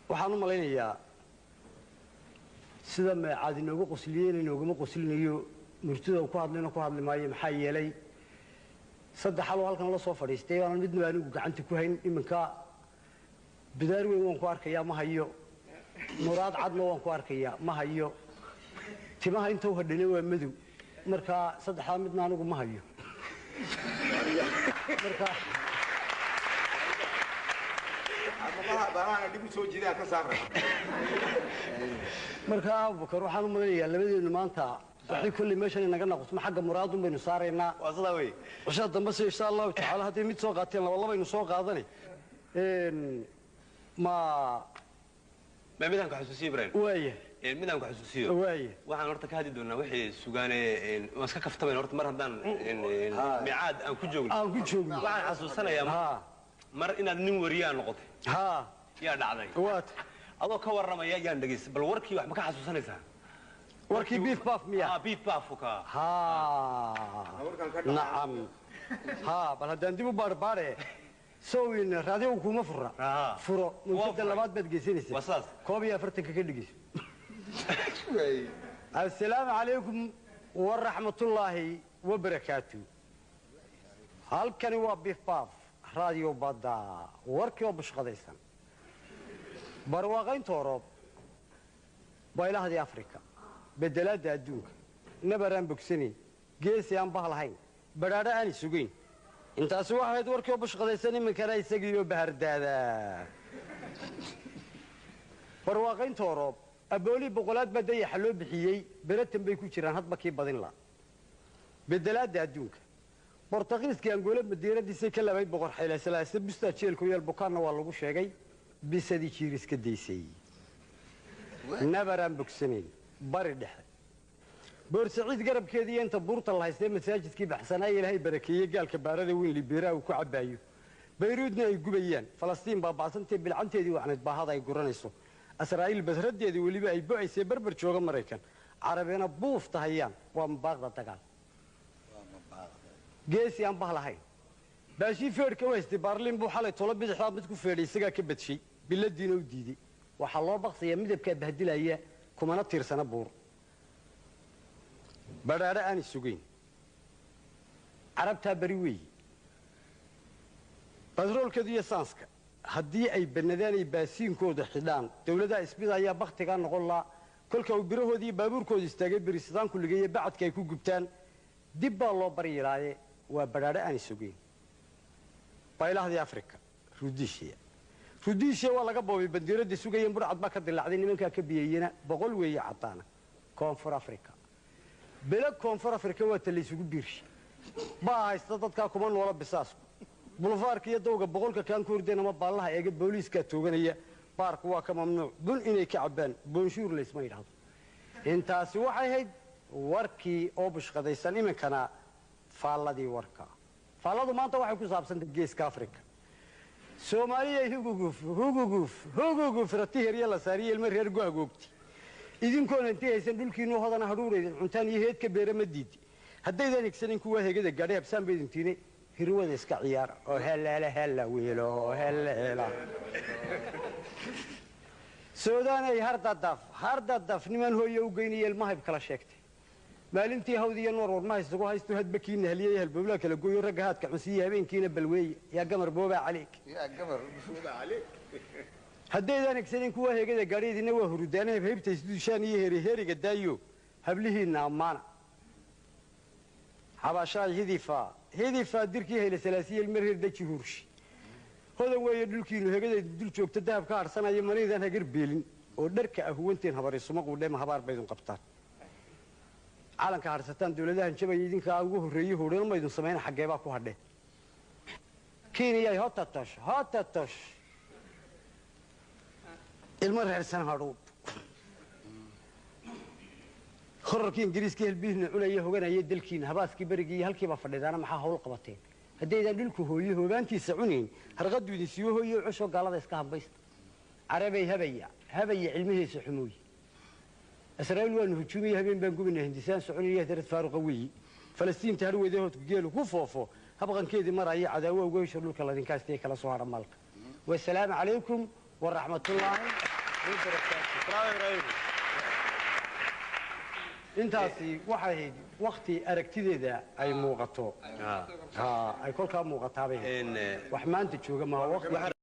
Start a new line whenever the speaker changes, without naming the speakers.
waxaan u malaynayaa sida ma caad inoogu qosliyeen inooguma qoslinayo murtida ku hadlayna ku hadli maayo maxaa yeelay saddex hal halkan la soo fadhiistay aan midna anigu gacanta ku hayn iminka bidaar weyn waan ku arkayaa ma hayo muraad cadna waan ku arkayaa ma hayo timaha inta uu hadhane waa madow marka saddexda midna anigu ma hayo marka marka Abubakar waxaan u maleynayaa labadeenu maanta waxay kulli meeshan inaga naqosmo xagga muraad un baynu saareynaa
wasla way
washa dambe insha Allah ta'ala hadii mid soo qaateen laba baynu soo qaadanay ma
midaan ka xasuusiyo Ibrahim
waaye
midaan ka xasuusiyo
waaye
waxaan horta ka hadli doonaa wixii sugaane waska kaftamay horta mar hadaan micaad aan ku joogno waxaan xasuusanayaa mar inaad nin wariyaan noqotay yaa dhacday
waad
adoo ka waramaya yaan dhageys bal warkii wax ma ka xasuusanaysaa
warkii beef puff miya
beef puff ka
nacam bal hadaan dib u baarbaare sooyin raadiyo kuma fura furo muddo labaad bad geysanaysa
wasaas
koob iyo 40 ka dhigis assalaamu alaykum wa rahmatullahi wa barakatuh halkani waa beef puff raadiyo badda warkii oo bashqadaysan barwaaqayn toorob baylahdii Afrika bedelaada adduunka nabaraan bogsanin geesi aan bahlahayn badhaadha aan sugayn intaas waxaad warkii oo bashqadaysan iminkana isagiyo bahardaada barwaaqayn toorob abooli boqolaad baday xaloo bixiyay beratan bay ku jiraan hadba kii badin la bedelaada adduunka Portugiiska Angola madiinadiisa ka labay boqor xilay salaasa busta jeelku yeel bukaanna waa lagu sheegay bisadii jiiriska deysay nabaraan bogsanin bari dhexe boorsaciid garabkeedii inta buurta la haystay masaajidkii baxsanaa ilaahay barakeeyay gaalka baarada weyn Liberia uu ku cabaayo Beirutna ay gubayaan Falastiin baabacsantii bilcanteedii waxnad baahada ay guranayso Israa'iil basradeedii waliba ay buuxisay barbar jooga Mareykan Carabina buuf tahayaan waa mabaaqda dagaal geesi aan bahlahayn baashi feerka weystay Berlin buu xalay tolo bidixda mid ku feedhay isaga ka badshay biladiina u diiday waxa loo baqsaya midabka bahdilaya kumana tiirsana buur badhaadha aan sugayn carabta bari weey badroolkeedu iyo saanska haddii ay banadaan ay baasiinkooda xidhaan dawladda isbida ayaa baqtiga noqon la kolka uu birahoodii baabuurkooda istaagay birisadaan ku ligay bacadka ay ku gubtaan dib baa loo bariyay waa badhaadha aan sugayn baylahdii Afrika Rudishiya waa laga boobay bandiirada sugayeen burcad ba ka dilaacday nimanka ka biyayna boqol weeye cadaana Koonfur Afrika bela Koonfur Afrika waa tali isugu biirshi ba haysta dadka kuma noola bisaas bulvaarka iyo dawga boqolka kan ku hordeen ama baalaha eega booliiska tooganaya baarku waa ka mamnuuc bun inay ka cabaan bonjour leesma yiraahdo intaas waxay ahayd warkii oo bushqadaysan iminkana faaladii warka faaladu maanta waxay ku saabsan geeska Afrika Soomaaliya huguguf ratiir yala saariyay ilma reer go'agoogti idinkoon intee aysan dhulkiinu hodana haruureeyay cuntaan iyo heed ka beera ma diidi haddaydan igsanin kuwa heegada gaadhay habsaan bay idintiine hirwada iska ciyaar oo hela weelo hela Suudaan ay hardadaf niman hooyo u geynay ilmahayb kala sheegtay maalintii hawdiya noor warma isugu haysto hadbakiina haliyay halbowla kala gooyo rag haadka cunsiye habeenkiina balweey ya gamar booba caleek haddaydan igsanin kuwa heegada gaadhiidina waa hurudaana heebta isdushaan iyo heeriga daayo hablihiina amaana xabashaa hidifa dirkii hayla salaasiye ilmareer daji hurshi hodan weeye dhulkiinu heegada dul joogta dahab ka harsanaya manidan hagar beelin oo dharka ahwanteen habarisuma qudheema habaar baydun qabtaan calanka harsataan dawladahan jabay idinka ugu horeeyay horeeyay ma idin sameeyna xageeba ku hadhe Kenya hotatosh ilma reersan hadhow khororkii ingiriiska helbiina culaya hoganaya dalkiina habaaskii barigii halkiiba fadhidaana maxaa hawl qabateen haddaydan dhulku hooyo hoogaantiisa cunayn harqadu idin sii hooyo cusho gaalada iska habaysta carabay habaya cilmihiisa xumooy Israa'iil waa hujumay habeen baan gubinay hindisaan soconaya darad faaruqa weey Falastiin taarweeday hod geelu ku foofo habqankeedii maraya cadaawo uga hesho dhulka ladinkaastay kala soo haray malka wa salaamu alaykum wa rahmatullahi intaasi waxay ahayd waqti aragtideeda ay muuqato ay kolkaa muuqataabay wax maanta jooga ma waqti